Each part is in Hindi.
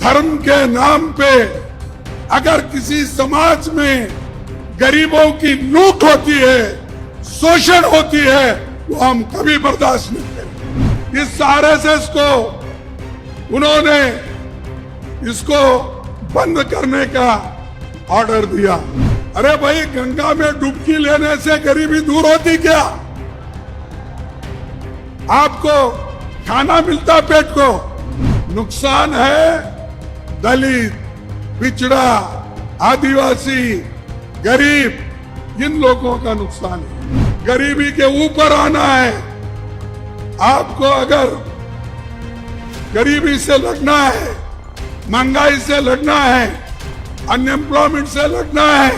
धर्म के नाम पे अगर किसी समाज में गरीबों की लूट होती है, शोषण होती है, वो हम कभी बर्दाश्त नहीं करेंगे। इस आरएसएस को उन्होंने इसको बंद करने का ऑर्डर दिया। अरे भाई, गंगा में डुबकी लेने से गरीबी दूर होती क्या? आपको खाना मिलता पेट को? नुकसान है दलित, पिछड़ा, आदिवासी, गरीब, इन लोगों का नुकसान है। गरीबी के ऊपर आना है। आपको अगर गरीबी से लड़ना है, महंगाई से लड़ना है, अनएम्प्लॉयमेंट से लड़ना है,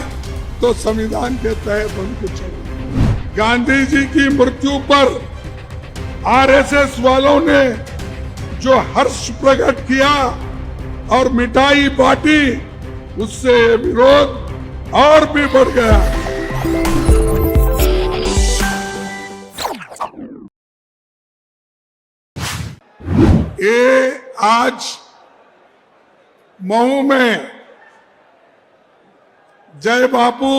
तो संविधान के तहत हमको चलो। गांधी जी की मृत्यु पर आरएसएस वालों ने जो हर्ष प्रकट किया और मिठाई बांटी, उससे विरोध और भी बढ़ गया। ये आज मऊ में जय बापू,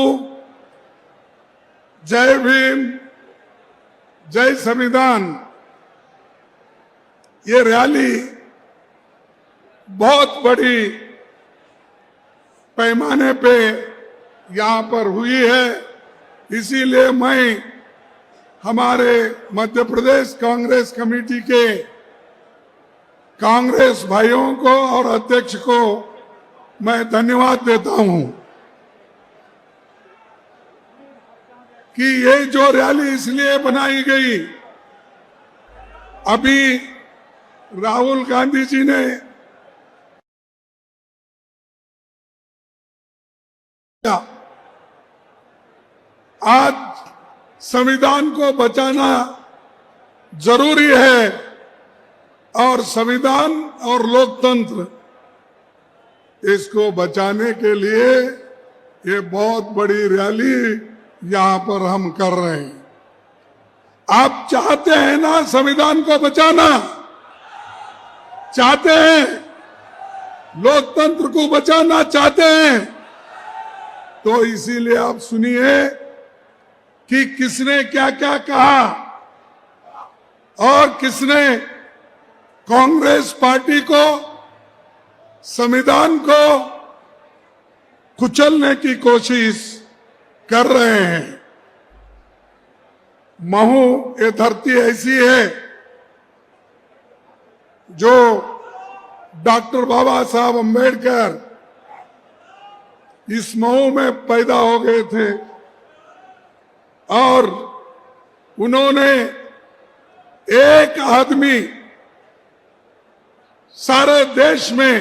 जय भीम, जय संविधान, ये रैली बहुत बड़ी पैमाने पे यहाँ पर हुई है। इसीलिए मैं हमारे मध्य प्रदेश कांग्रेस कमेटी के कांग्रेस भाइयों को और अध्यक्ष को मैं धन्यवाद देता हूं कि ये जो रैली इसलिए बनाई गई, अभी राहुल गांधी जी ने आज संविधान को बचाना जरूरी है और संविधान और लोकतंत्र, इसको बचाने के लिए ये बहुत बड़ी रैली यहां पर हम कर रहे हैं। आप चाहते हैं ना संविधान को बचाना? चाहते हैं? लोकतंत्र को बचाना चाहते हैं? तो इसीलिए आप सुनिए कि किसने क्या क्या कहा और किसने कांग्रेस पार्टी को, संविधान को कुचलने की कोशिश कर रहे हैं। महू ये धरती ऐसी है जो डॉक्टर बाबा साहब अम्बेडकर इस महू में पैदा हो गए थे और उन्होंने एक आदमी सारे देश में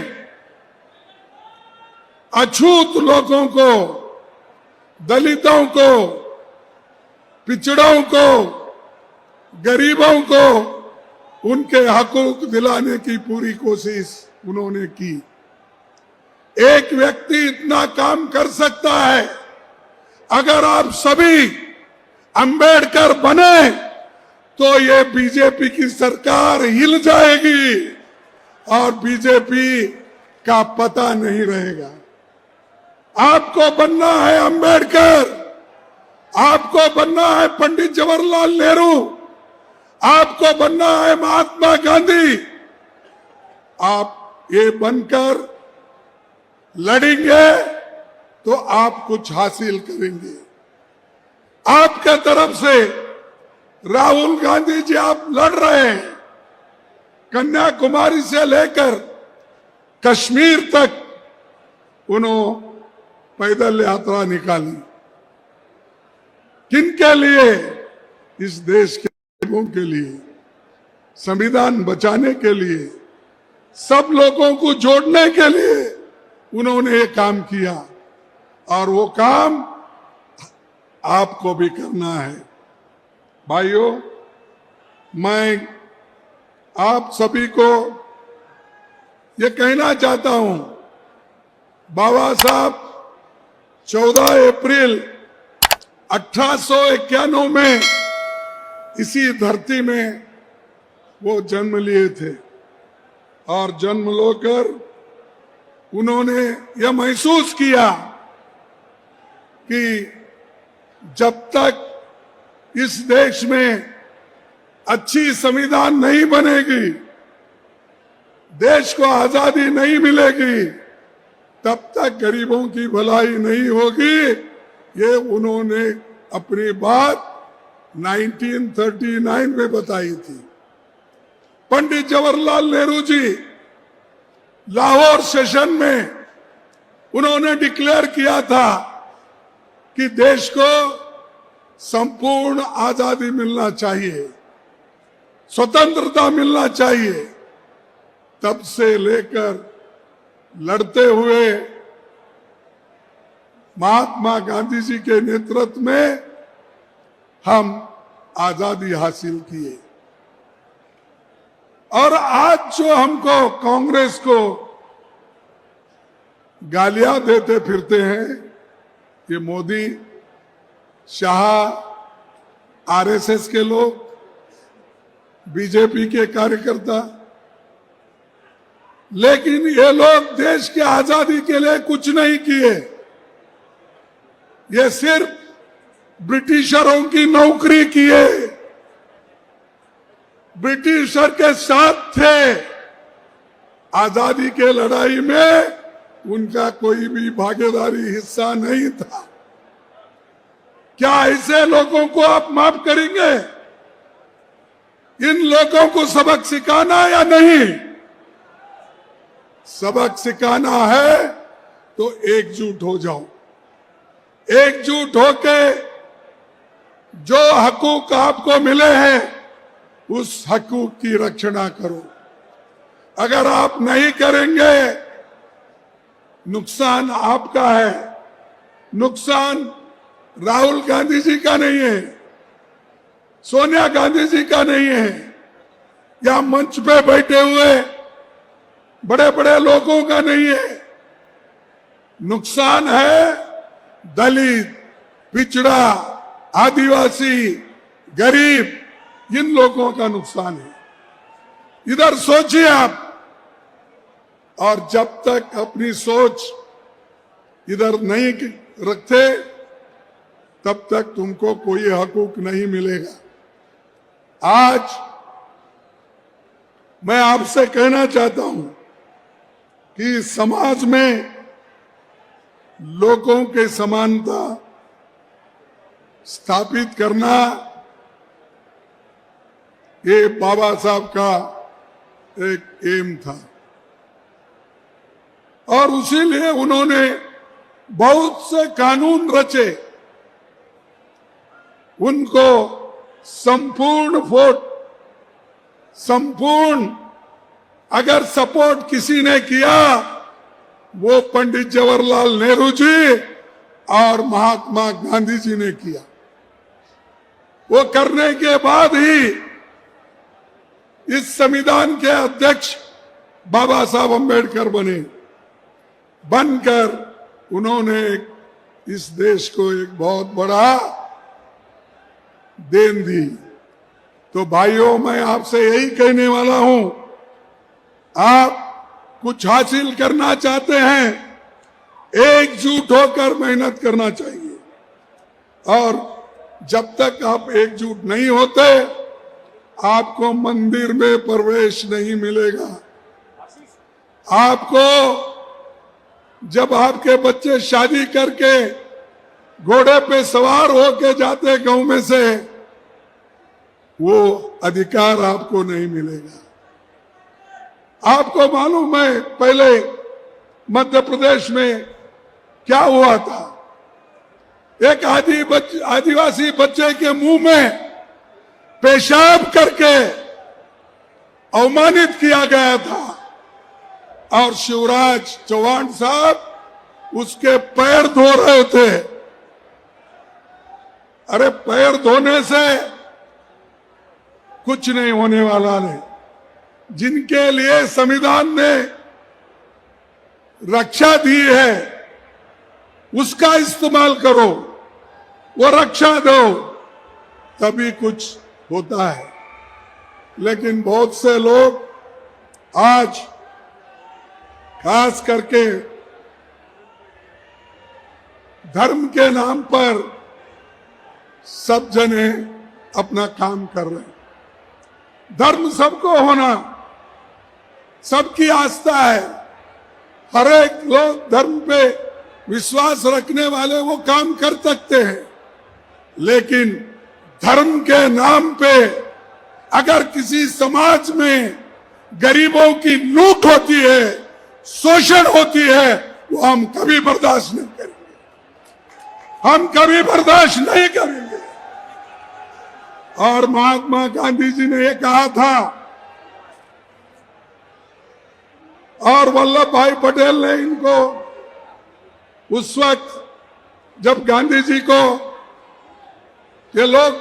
अछूत लोगों को, दलितों को, पिछड़ों को, गरीबों को उनके हकूक दिलाने की पूरी कोशिश उन्होंने की। एक व्यक्ति इतना काम कर सकता है। अगर आप सभी अंबेडकर बने तो ये बीजेपी की सरकार हिल जाएगी और बीजेपी का पता नहीं रहेगा। आपको बनना है अंबेडकर, आपको बनना है पंडित जवाहरलाल नेहरू, आपको बनना है महात्मा गांधी। आप ये बनकर लड़ेंगे तो आप कुछ हासिल करेंगे। आपके तरफ से राहुल गांधी जी आप लड़ रहे हैं। कन्याकुमारी से लेकर कश्मीर तक उन्होंने पैदल यात्रा निकाली। किनके लिए? इस देश के लोगों के लिए, संविधान बचाने के लिए, सब लोगों को जोड़ने के लिए उन्होंने ये काम किया और वो काम आपको भी करना है। भाइयों, मैं आप सभी को ये कहना चाहता हूं, बाबा साहब 14 अप्रैल 1891 में इसी धरती में वो जन्म लिए थे और जन्म लेकर उन्होंने यह महसूस किया कि जब तक इस देश में अच्छी संविधान नहीं बनेगी, देश को आजादी नहीं मिलेगी, तब तक गरीबों की भलाई नहीं होगी। ये उन्होंने अपनी बात 1939 में बताई थी। पंडित जवाहरलाल नेहरू जी लाहौर सेशन में उन्होंने डिक्लेयर किया था कि देश को संपूर्ण आजादी मिलना चाहिए, स्वतंत्रता मिलना चाहिए। तब से लेकर लड़ते हुए महात्मा गांधी जी के नेतृत्व में हम आजादी हासिल किए। और आज जो हमको कांग्रेस को गालियां देते फिरते हैं, ये मोदी, शाह, आरएसएस के लोग, बीजेपी के कार्यकर्ता, लेकिन ये लोग देश की आजादी के लिए कुछ नहीं किए। ये सिर्फ ब्रिटिशरों की नौकरी किए, ब्रिटिशर के साथ थे। आजादी के लड़ाई में उनका कोई भी भागीदारी हिस्सा नहीं था। क्या ऐसे लोगों को आप माफ करेंगे? इन लोगों को सबक सिखाना या नहीं? सबक सिखाना है तो एकजुट हो जाओ। एकजुट होके जो हकूक आपको मिले हैं उस हकूक की रक्षा करो। अगर आप नहीं करेंगे, नुकसान आपका है। नुकसान राहुल गांधी जी का नहीं है, सोनिया गांधी जी का नहीं है, या मंच पे बैठे हुए बड़े बड़े लोगों का नहीं है। नुकसान है दलित, पिछड़ा, आदिवासी, गरीब, इन लोगों का नुकसान है। इधर सोचिए आप। और जब तक अपनी सोच इधर नहीं रखते, तब तक तुमको कोई हकूक नहीं मिलेगा। आज मैं आपसे कहना चाहता हूं कि समाज में लोगों के समानता स्थापित करना, ये बाबा साहब का एक एम था। और उसीलिए उन्होंने बहुत से कानून रचे। उनको संपूर्ण अगर सपोर्ट किसी ने किया, वो पंडित जवाहरलाल नेहरू जी और महात्मा गांधी जी ने किया। वो करने के बाद ही इस संविधान के अध्यक्ष बाबा साहब अम्बेडकर बने। बनकर उन्होंने इस देश को एक बहुत बड़ा देन दी। तो भाइयों, मैं आपसे यही कहने वाला हूं, आप कुछ हासिल करना चाहते हैं, एकजुट होकर मेहनत करना चाहिए। और जब तक आप एकजुट नहीं होते, आपको मंदिर में प्रवेश नहीं मिलेगा। आपको जब आपके बच्चे शादी करके घोड़े पे सवार होके जाते गांव में से, वो अधिकार आपको नहीं मिलेगा। आपको मालूम है पहले मध्य प्रदेश में क्या हुआ था? एक आदिवासी बच्चे के मुंह में पेशाब करके अवमानित किया गया था, और शिवराज चौहान साहब उसके पैर धो रहे थे। अरे पैर धोने से कुछ नहीं होने वाला नहीं। जिनके लिए संविधान ने रक्षा दी है, उसका इस्तेमाल करो, वो रक्षा दो, तभी कुछ होता है। लेकिन बहुत से लोग आज खास करके धर्म के नाम पर सब जने अपना काम कर रहे हैं। धर्म सबको होना, सबकी आस्था है। हर एक लोग धर्म पे विश्वास रखने वाले वो काम कर सकते हैं, लेकिन धर्म के नाम पे अगर किसी समाज में गरीबों की लूट होती है, शोषण होती है, वो हम कभी बर्दाश्त नहीं करेंगे। हम कभी बर्दाश्त नहीं करेंगे। और महात्मा गांधी जी ने ये कहा था, और वल्लभ भाई पटेल ने इनको उस वक्त जब गांधी जी को ये लोग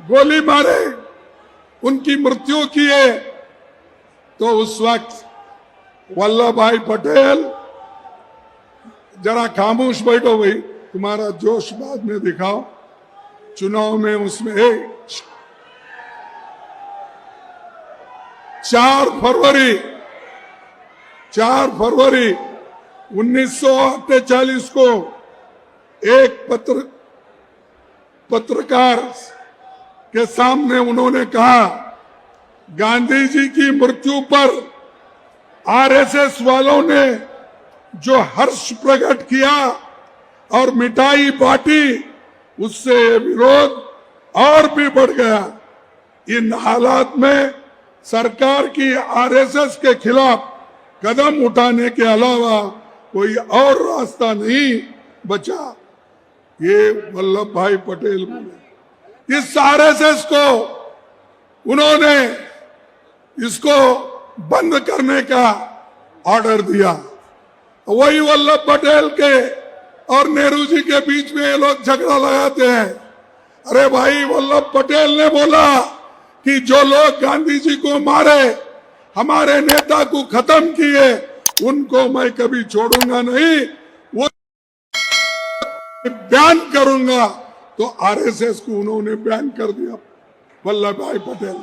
गोली मारे, उनकी मृत्यु किए, तो उस वक्त वल्लभ भाई पटेल, जरा खामोश बैठो भाई, तुम्हारा जोश बाद में दिखाओ, चुनाव में उसमें 4 फरवरी 1948 को एक पत्रकार के सामने उन्होंने कहा, गांधी जी की मृत्यु पर आरएसएस वालों ने जो हर्ष प्रकट किया और मिठाई बांटी, उससे विरोध और भी बढ़ गया। इन हालात में सरकार की आरएसएस के खिलाफ कदम उठाने के अलावा कोई और रास्ता नहीं बचा। ये वल्लभ भाई पटेल बोले। इस आरएसएस को उन्होंने इसको बंद करने का ऑर्डर दिया। वही वल्लभ पटेल के और नेहरू जी के बीच में ये लोग झगड़ा लगाते हैं। अरे भाई, वल्लभ पटेल ने बोला कि जो लोग गांधी जी को मारे, हमारे नेता को खत्म किए, उनको मैं कभी छोड़ूंगा नहीं, वो बयान करूंगा। तो आरएसएस को उन्होंने बैन कर दिया, वल्लभ भाई पटेल।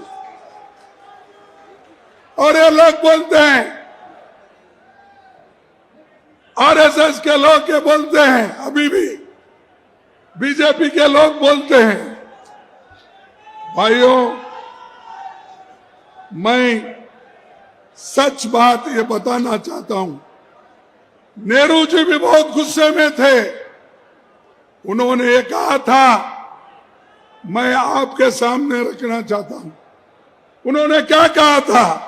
और ये लोग बोलते हैं, आरएसएस के लोग ये बोलते हैं, अभी भी बीजेपी के लोग बोलते हैं। भाइयों, मैं सच बात ये बताना चाहता हूं, नेहरू जी भी बहुत गुस्से में थे। उन्होंने ये कहा था, मैं आपके सामने रखना चाहता हूं। उन्होंने क्या कहा था?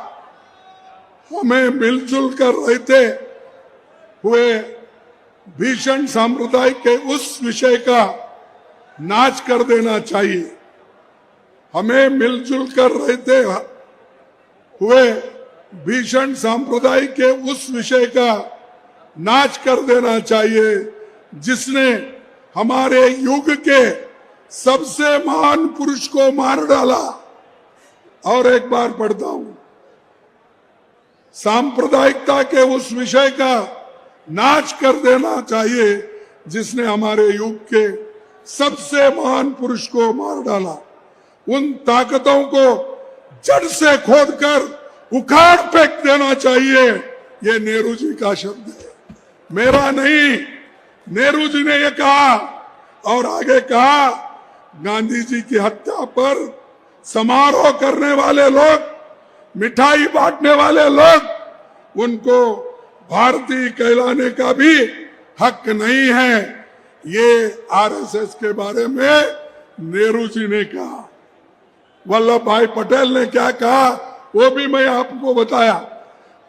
हमें मिलजुल कर रहते हुए भीषण सांप्रदायिक के उस विषय का नाश कर देना चाहिए। हमें मिलजुल कर रहते हुए भीषण सांप्रदायिक के उस विषय का नाश कर देना चाहिए जिसने हमारे युग के सबसे महान पुरुष को मार डाला। और एक बार पढ़ता हूं, सांप्रदायिकता के उस विषय का नाश कर देना चाहिए जिसने हमारे युग के सबसे महान पुरुष को मार डाला। उन ताकतों को जड़ से खोदकर उखाड़ फेंक देना चाहिए। ये नेहरू जी का शब्द है, मेरा नहीं। नेहरू जी ने यह कहा और आगे कहा, गांधी जी की हत्या पर समारोह करने वाले लोग, मिठाई बांटने वाले लोग, उनको भारतीय कहलाने का भी हक नहीं है। ये आरएसएस के बारे में नेहरू जी ने कहा। वल्लभ भाई पटेल ने क्या कहा वो भी मैं आपको बताया।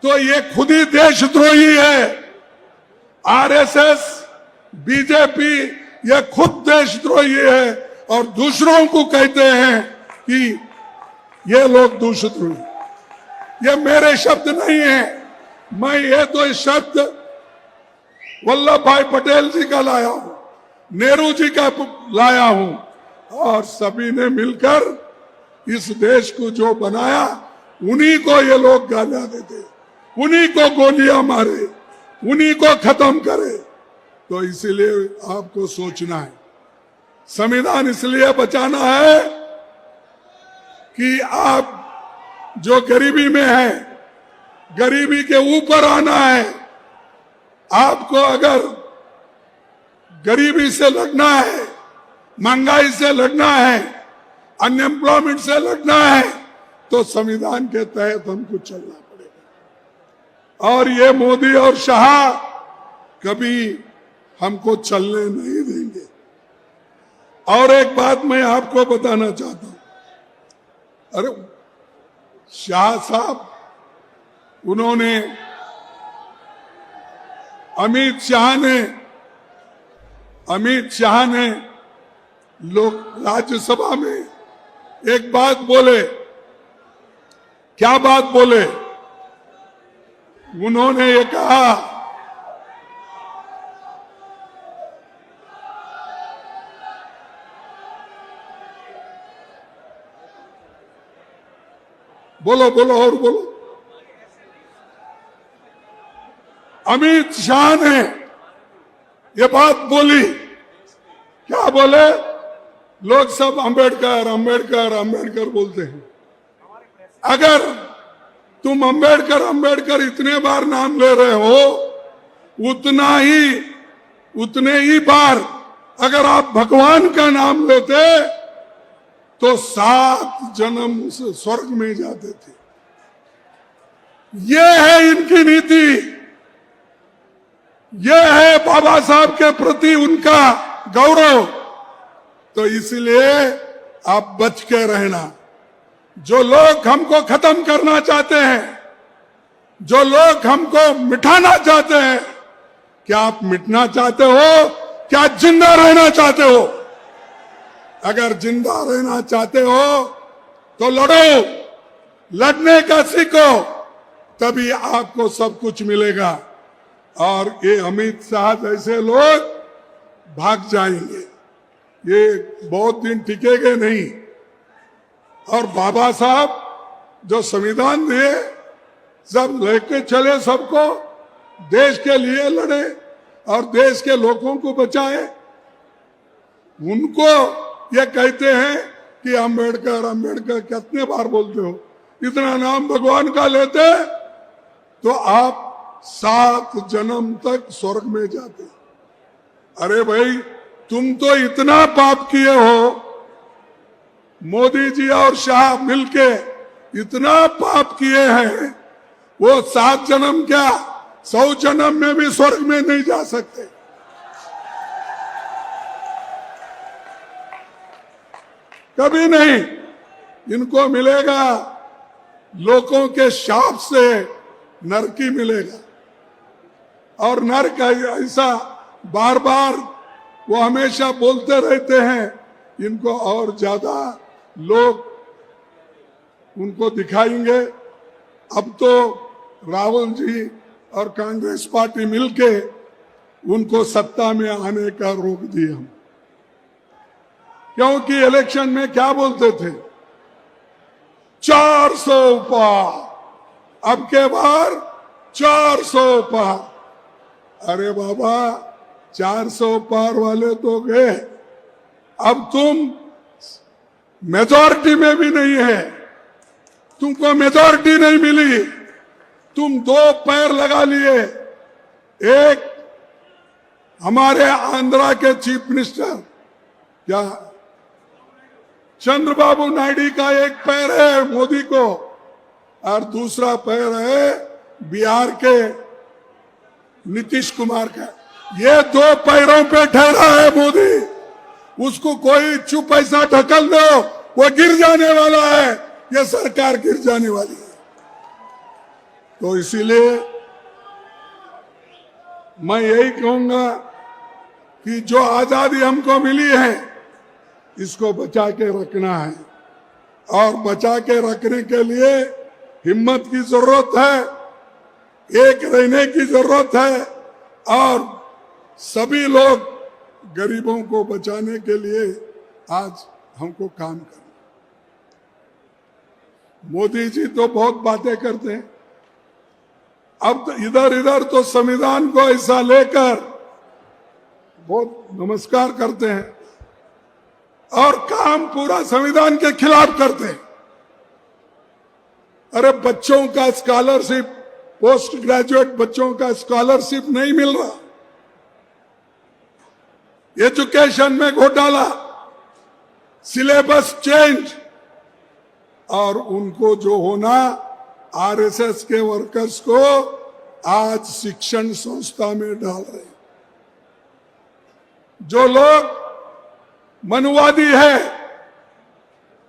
तो ये खुद ही देशद्रोही है। आरएसएस, बीजेपी, ये खुद देशद्रोही है और दूसरों को कहते हैं कि ये लोग देशद्रोही। ये मेरे शब्द नहीं है, मैं ये तो शब्द वल्लभ भाई पटेल जी का लाया हूं, नेहरू जी का लाया हूं। और सभी ने मिलकर इस देश को जो बनाया, उन्हीं को ये लोग गालियां देते, उन्हीं को गोलियां मारे, उन्हीं को खत्म करे। तो इसीलिए आपको सोचना है, संविधान इसलिए बचाना है कि आप जो गरीबी में है गरीबी के ऊपर आना है। आपको अगर गरीबी से लड़ना है, महंगाई से लड़ना है, अनएम्प्लॉयमेंट से लड़ना है, तो संविधान के तहत हमको चलना पड़ेगा। और ये मोदी और शाह कभी हमको चलने नहीं देंगे। और एक बात मैं आपको बताना चाहता हूं, अरे शाह साहब, उन्होंने अमित शाह ने लोग राज्यसभा में एक बात बोले। क्या बात बोले? उन्होंने ये कहा, बोलो बोलो और बोलो। अमित शाह ने ये बात बोली। क्या बोले? लोग सब अंबेडकर अंबेडकर अंबेडकर बोलते हैं। अगर तुम अंबेडकर अंबेडकर इतने बार नाम ले रहे हो, उतने ही बार अगर आप भगवान का नाम लेते तो 7 जन्म से स्वर्ग में जाते थे। ये है इनकी नीति, ये है बाबा साहब के प्रति उनका गौरव। तो इसलिए आप बच के रहना। जो लोग हमको खत्म करना चाहते हैं, जो लोग हमको मिटाना चाहते हैं, क्या आप मिटना चाहते हो? क्या जिंदा रहना चाहते हो? अगर जिंदा रहना चाहते हो तो लड़ो, लड़ने का सीखो, तभी आपको सब कुछ मिलेगा। और ये अमित शाह जैसे लोग भाग जाएंगे, ये बहुत दिन टिकेंगे नहीं। और बाबा साहब जो संविधान दिए, सब लेके चले, सबको देश के लिए लड़े और देश के लोगों को बचाए। उनको ये कहते हैं कि अंबेडकर अंबेडकर कितने बार बोलते हो? इतना नाम भगवान का लेते तो आप 7 जन्म तक स्वर्ग में जाते। अरे भाई, तुम तो इतना पाप किए हो, मोदी जी और शाह मिलके इतना पाप किए हैं, वो 7 जन्म क्या 100 जन्म में भी स्वर्ग में नहीं जा सकते। कभी नहीं। इनको मिलेगा लोगों के शाप से नरकी मिलेगा। और नरक ऐसा बार बार वो हमेशा बोलते रहते हैं, इनको और ज्यादा लोग उनको दिखाएंगे। अब तो राहुल जी और कांग्रेस पार्टी मिलके उनको सत्ता में आने का रोक दिया। क्योंकि इलेक्शन में क्या बोलते थे? 400 पार, अब के बार 400 पार। अरे बाबा, 400 पार वाले तो गए, अब तुम मेजॉरिटी में भी नहीं है, तुमको मेजॉरिटी नहीं मिली, तुम 2 पैर लगा लिए। एक हमारे आंध्रा के चीफ मिनिस्टर क्या चंद्रबाबू नायडू का एक पैर है मोदी को, और दूसरा पैर है बिहार के नीतीश कुमार का। ये 2 पैरों पे ठहरा है मोदी, उसको कोई चुप ऐसा ढकल दो, वो गिर जाने वाला है, ये सरकार गिर जाने वाली है। तो इसीलिए मैं यही कहूंगा कि जो आजादी हमको मिली है, इसको बचा के रखना है। और बचा के रखने के लिए हिम्मत की जरूरत है, एक रहने की जरूरत है, और सभी लोग गरीबों को बचाने के लिए आज हमको काम करना। मोदी जी तो बहुत बातें करते हैं, अब तो इधर इधर तो संविधान को ऐसा लेकर बहुत नमस्कार करते हैं और काम पूरा संविधान के खिलाफ करते हैं। अरे बच्चों का स्कॉलरशिप पोस्ट ग्रेजुएट बच्चों का स्कॉलरशिप नहीं मिल रहा, एजुकेशन में घोटाला, सिलेबस चेंज, और उनको जो होना आरएसएस के वर्कर्स को आज शिक्षण संस्था में डाल रहे। जो लोग मनुवादी है,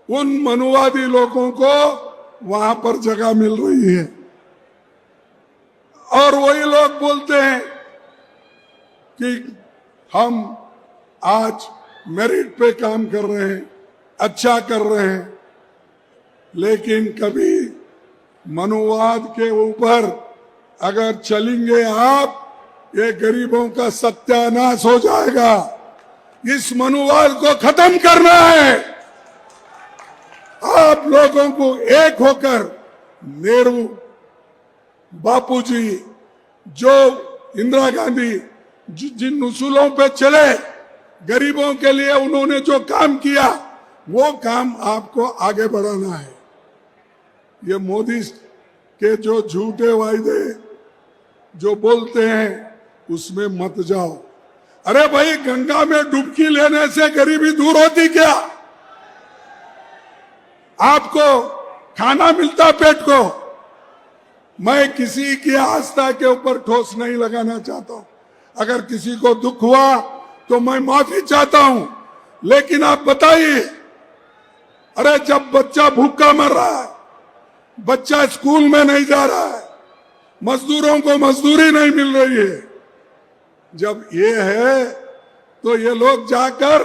उन मनुवादी लोगों को वहां पर जगह मिल रही है, और वही लोग बोलते हैं कि हम आज मेरिट पे काम कर रहे हैं, अच्छा कर रहे हैं, लेकिन कभी मनुवाद के ऊपर अगर चलेंगे आप, ये गरीबों का सत्यानाश हो जाएगा। इस मनुवाद को खत्म करना है। आप लोगों को एक होकर, नेहरू, बापूजी, जो इंदिरा गांधी जिन उसूलों पे चले, गरीबों के लिए उन्होंने जो काम किया, वो काम आपको आगे बढ़ाना है। ये मोदी के जो झूठे वायदे जो बोलते हैं, उसमें मत जाओ। अरे भाई, गंगा में डुबकी लेने से गरीबी दूर होती क्या? आपको खाना मिलता पेट को। मैं किसी की आस्था के ऊपर ठोस नहीं लगाना चाहता हूं। अगर किसी को दुख हुआ तो मैं माफी चाहता हूं, लेकिन आप बताइए, अरे जब बच्चा भूखा मर रहा है, बच्चा स्कूल में नहीं जा रहा है, मजदूरों को मजदूरी नहीं मिल रही है, जब ये है तो ये लोग जाकर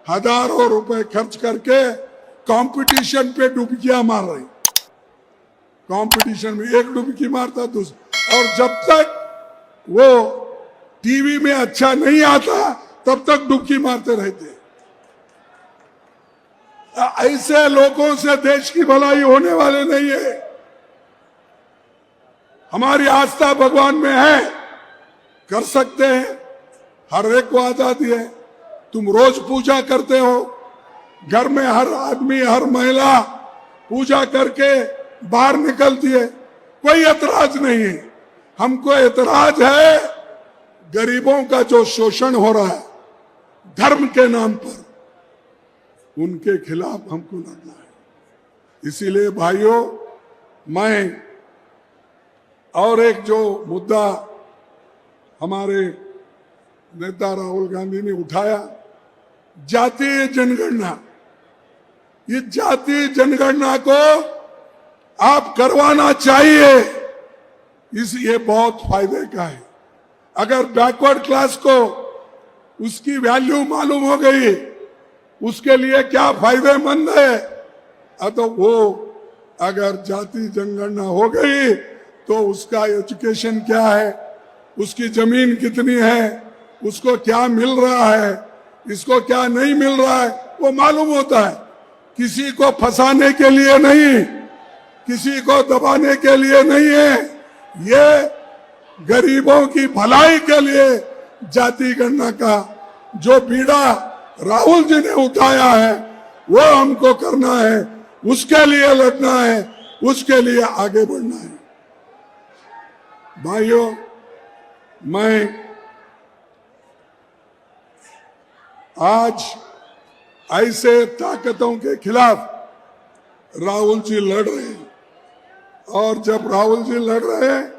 हजारों रुपए खर्च करके कंपटीशन पे डुबकियां मार रहे। कंपटीशन में एक डुबकी मारता दूसरा, और जब तक वो टीवी में अच्छा नहीं आता तब तक डुबकी मारते रहते। ऐसे लोगों से देश की भलाई होने वाले नहीं है। हमारी आस्था भगवान में है, कर सकते हैं, हर एक को आजादी है। तुम रोज पूजा करते हो, घर में हर आदमी हर महिला पूजा करके बाहर निकलती है, कोई एतराज नहीं है। हमको एतराज है गरीबों का जो शोषण हो रहा है धर्म के नाम पर, उनके खिलाफ हमको लड़ना है। इसीलिए भाइयों, मैं और एक जो मुद्दा हमारे नेता राहुल गांधी ने उठाया, जातीय जनगणना, ये जातीय जनगणना को आप करवाना चाहिए। ये बहुत फायदे का है। अगर बैकवर्ड क्लास को उसकी वैल्यू मालूम हो गई, उसके लिए क्या फायदेमंद है, तो वो अगर जाति जनगणना हो गई तो उसका एजुकेशन क्या है, उसकी जमीन कितनी है, उसको क्या मिल रहा है, इसको क्या नहीं मिल रहा है, वो मालूम होता है। किसी को फंसाने के लिए नहीं, किसी को दबाने के लिए नहीं है, ये गरीबों की भलाई के लिए जाति गणना का जो बीड़ा राहुल जी ने उठाया है, वो हमको करना है, उसके लिए लड़ना है, उसके लिए आगे बढ़ना है। भाइयों, मैं आज ऐसे ताकतों के खिलाफ राहुल जी लड़ रहे हैं, और जब राहुल जी लड़ रहे हैं,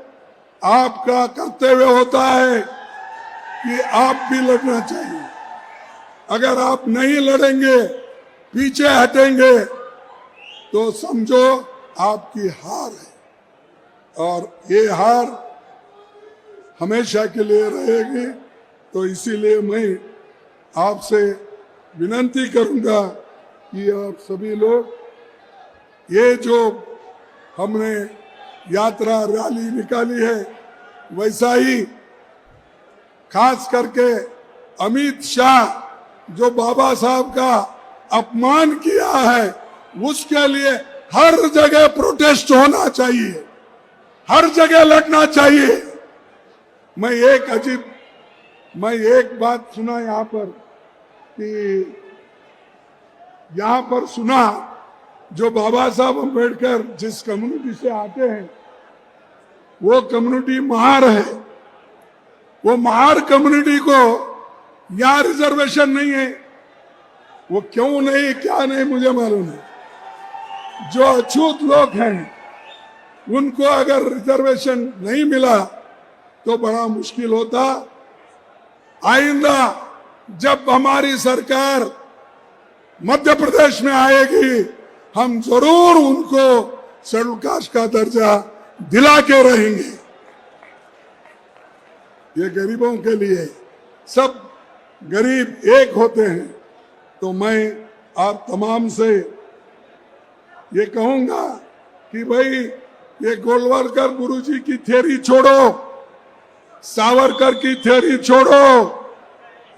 आपका कर्तव्य होता है कि आप भी लड़ना चाहिए। अगर आप नहीं लड़ेंगे, पीछे हटेंगे, तो समझो आपकी हार है, और ये हार हमेशा के लिए रहेगी। तो इसीलिए मैं आपसे विनती करूंगा कि आप सभी लोग, ये जो हमने यात्रा रैली निकाली है, वैसा ही खास करके अमित शाह जो बाबा साहब का अपमान किया है, उसके लिए हर जगह प्रोटेस्ट होना चाहिए, हर जगह लड़ना चाहिए। मैं एक बात सुना यहाँ पर कि यहाँ पर सुना, जो बाबा साहब अम्बेडकर जिस कम्युनिटी से आते हैं, वो कम्युनिटी महार है। वो महार कम्युनिटी को यहां रिजर्वेशन नहीं है। वो क्यों नहीं, क्या नहीं, मुझे मालूम है। जो अछूत लोग हैं उनको अगर रिजर्वेशन नहीं मिला तो बड़ा मुश्किल होता। आइंदा जब हमारी सरकार मध्य प्रदेश में आएगी, हम जरूर उनको शेड्यूल कास्ट का दर्जा दिला के रहेंगे। ये गरीबों के लिए, सब गरीब एक होते हैं। तो मैं आप तमाम से ये कहूंगा कि भाई ये गोलवलकर गुरुजी की थ्योरी छोड़ो, सावरकर की थ्योरी छोड़ो,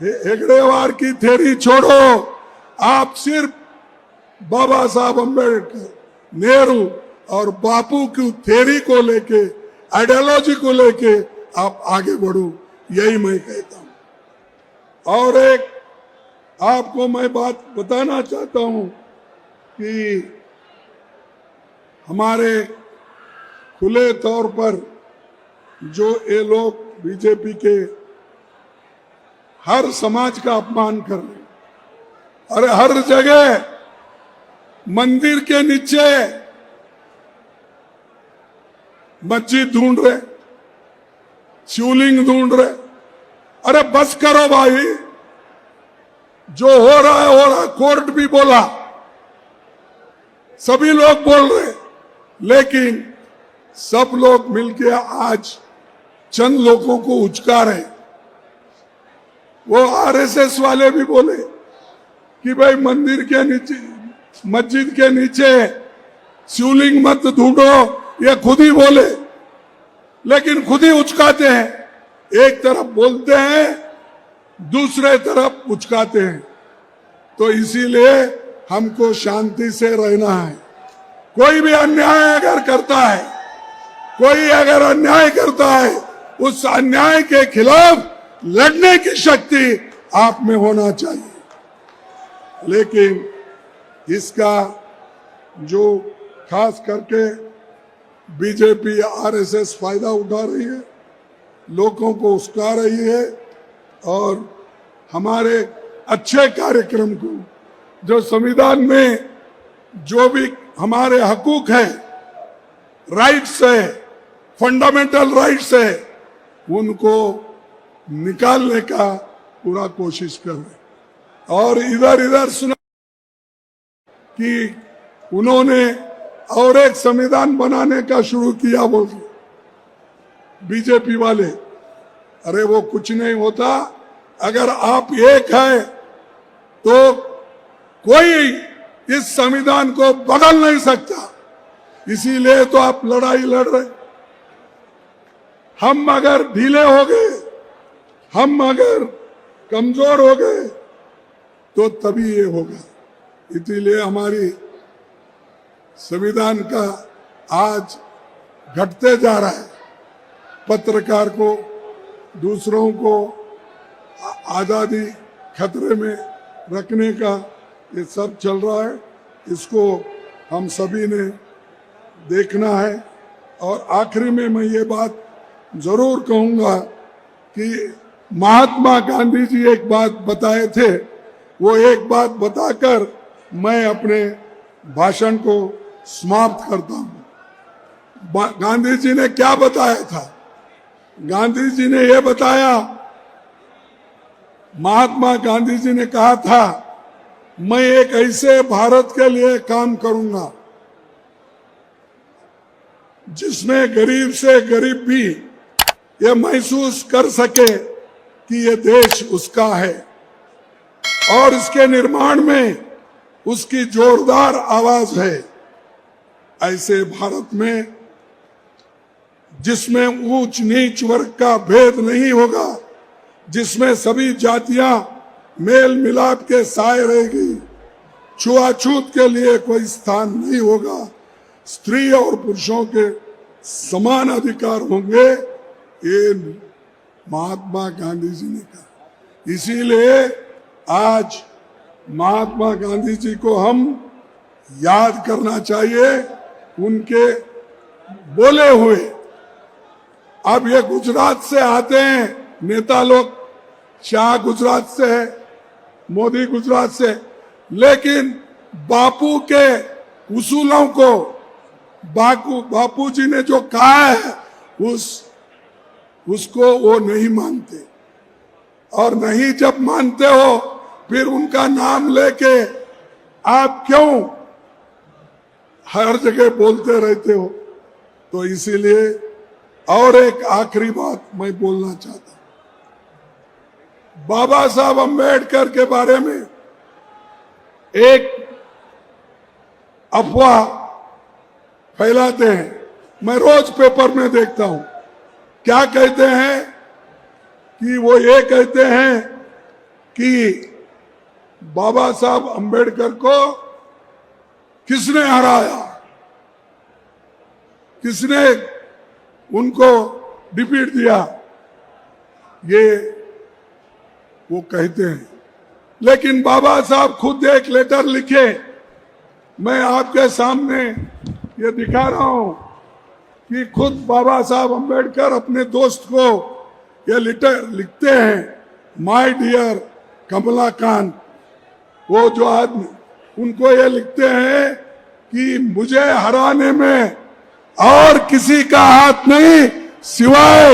हेगड़ेवार की थ्योरी छोड़ो। आप सिर्फ बाबा साहब अम्बेडकर, नेहरू और बापू की थ्योरी को लेके, आइडियोलॉजी को लेके आप आगे बढ़ो, यही मैं कहता हूं। और एक आपको मैं बात बताना चाहता हूं कि हमारे खुले तौर पर जो ये लोग बीजेपी के हर समाज का अपमान कर रहे, और हर जगह मंदिर के नीचे मस्जिद ढूंढ रहे, शिवलिंग ढूंढ रहे। अरे बस करो भाई, जो हो रहा है हो रहा है। कोर्ट भी बोला, सभी लोग बोल रहे, लेकिन सब लोग मिलके आज चंद लोगों को उचका रहे। वो आरएसएस वाले भी बोले कि भाई मंदिर के नीचे, मस्जिद के नीचे शिवलिंग मत ढूंढो, ये खुद ही बोले, लेकिन खुद ही उचकाते हैं। एक तरफ बोलते हैं, दूसरे तरफ उचकाते हैं। तो इसीलिए हमको शांति से रहना है। कोई भी अन्याय अगर करता है, कोई अगर अन्याय करता है, उस अन्याय के खिलाफ लड़ने की शक्ति आप में होना चाहिए। लेकिन इसका जो खास करके बीजेपी आरएसएस फायदा उठा रही है, लोगों को उस्का रही है, और हमारे अच्छे कार्यक्रम को, जो संविधान में जो भी हमारे हकूक है, राइट्स है, फंडामेंटल राइट्स है, उनको निकालने का पूरा कोशिश कर रहे। और इधर इधर सुना कि उन्होंने और एक संविधान बनाने का शुरू किया, बोल बीजेपी वाले। अरे वो कुछ नहीं होता। अगर आप एक है तो कोई इस संविधान को बदल नहीं सकता। इसीलिए तो आप लड़ाई लड़ रहे। हम अगर ढीले हो गए, हम अगर कमजोर हो गए, तो तभी ये होगा। इसीलिए हमारी संविधान का आज घटते जा रहा है। पत्रकार को, दूसरों को आजादी खतरे में रखने का ये सब चल रहा है। इसको हम सभी ने देखना है। और आखिरी में मैं ये बात जरूर कहूंगा कि महात्मा गांधी जी एक बात बताए थे, वो एक बात बताकर मैं अपने भाषण को समाप्त करता हूं। गांधी जी ने क्या बताया था? गांधी जी ने यह बताया, महात्मा गांधी जी ने कहा था, मैं एक ऐसे भारत के लिए काम करूंगा जिसमें गरीब से गरीब भी ये महसूस कर सके कि ये देश उसका है, और इसके निर्माण में उसकी जोरदार आवाज है। ऐसे भारत में जिसमें ऊंच नीच वर्ग का भेद नहीं होगा, जिसमें सभी जातियां मेल मिलाप के साए रहेगी, छुआछूत के लिए कोई स्थान नहीं होगा, स्त्री और पुरुषों के समान अधिकार होंगे, ये महात्मा गांधी जी ने कहा। इसीलिए आज महात्मा गांधी जी को हम याद करना चाहिए। उनके बोले हुए अब ये गुजरात से आते हैं नेता लोग, शाह गुजरात से है, मोदी गुजरात से, लेकिन बापू के उसूलों को बापू जी ने जो कहा है उसको वो नहीं मानते। और नहीं जब मानते हो फिर उनका नाम लेके आप क्यों हर जगह बोलते रहते हो? तो इसीलिए और एक आखिरी बात मैं बोलना चाहता हूं, बाबा साहब अम्बेडकर के बारे में एक अफवाह फैलाते हैं। मैं रोज पेपर में देखता हूं, क्या कहते हैं कि वो ये कहते हैं कि बाबा साहब अम्बेडकर को किसने हराया, किसने उनको डिफीट दिया, ये वो कहते हैं। लेकिन बाबा साहब खुद एक लेटर लिखे, मैं आपके सामने ये दिखा रहा हूं कि खुद बाबा साहब अम्बेडकर अपने दोस्त को ये लेटर लिखते हैं, माय डियर कमलाकांत, वो जो आदमी, उनको ये लिखते हैं कि मुझे हराने में और किसी का हाथ नहीं सिवाय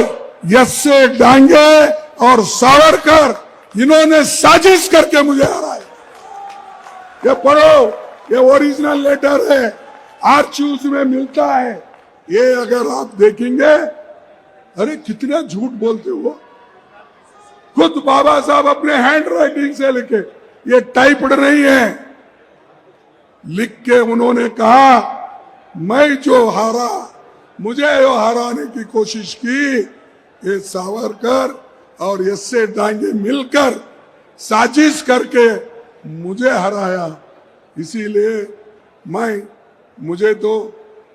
यस्से डांगे और सावरकर, इन्होंने साजिश करके मुझे हराया। ये पढ़ो, ये ओरिजिनल लेटर है, आर्चूज में मिलता है। ये अगर आप देखेंगे, अरे कितना झूठ बोलते हो। खुद बाबा साहब अपने हैंड राइटिंग से लिखे, ये टाइप्ड नहीं है, लिख के उन्होंने कहा मैं जो हारा, मुझे जो हराने की कोशिश की, ये सावरकर और यस्से डांगे मिलकर साजिश करके मुझे हराया। इसीलिए मुझे तो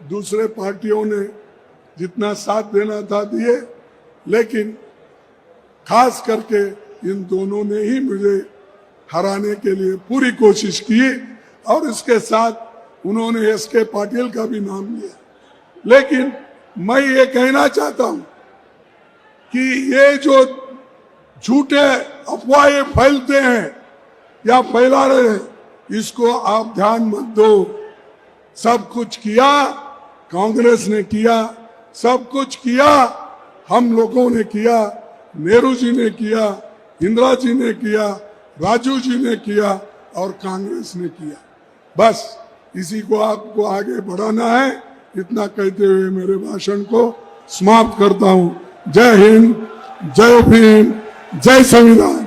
दूसरे पार्टियों ने जितना साथ देना था दिए, लेकिन खास करके इन दोनों ने ही मुझे हराने के लिए पूरी कोशिश की। और इसके साथ उन्होंने एस.के. पाटिल का भी नाम लिया। लेकिन मैं ये कहना चाहता हूं कि ये जो झूठे अफवाहें फैलते हैं या फैला रहे हैं, इसको आप ध्यान मत दो। सब कुछ किया कांग्रेस ने किया, सब कुछ किया हम लोगों ने किया, नेहरू जी ने किया, इंदिरा जी ने किया, राजू जी ने किया और कांग्रेस ने किया। बस इसी को आपको आगे बढ़ाना है। इतना कहते हुए मेरे भाषण को समाप्त करता हूं। जय हिंद, जय भीम, जय संविधान।